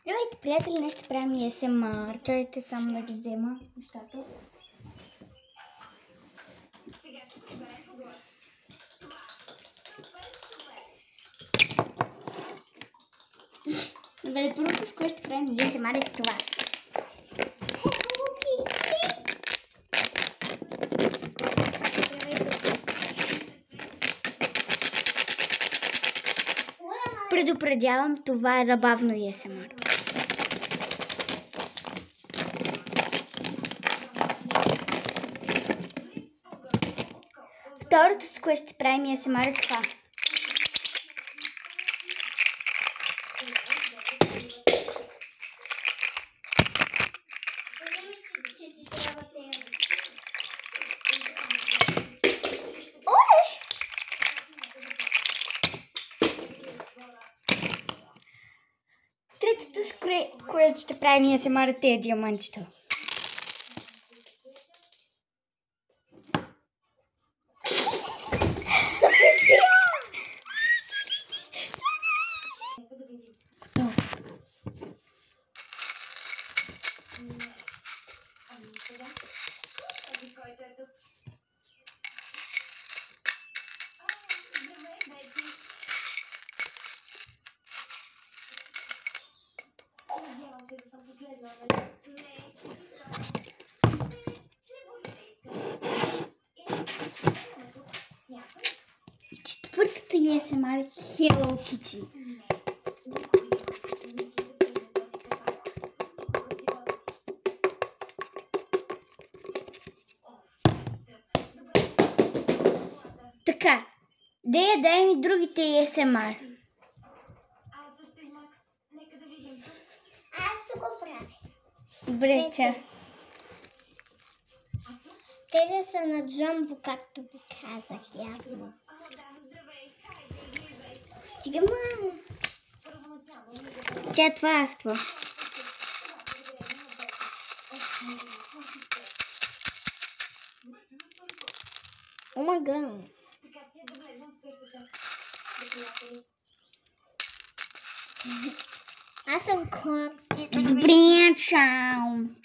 Здравейте, приятели, днес ще правим ASMR. Чакайте само да ги взема нещата. Добре, първото, с което ще правим ASMR е това. Предупредявам, това е забавно ASMR. Второто, с което ще правим ASMR е това. Третото, с което ще правим ASMR е тези диамантчета. Четвъртото ASMR е Hello Kitty. Така, дай ми другите ASMR. Аз ще го правя. Добре, ча. Тези са на Джамбо, както ви казах, явно. Стига ма! Тя това е това. Омага! Аз съм кот. Добре, чао!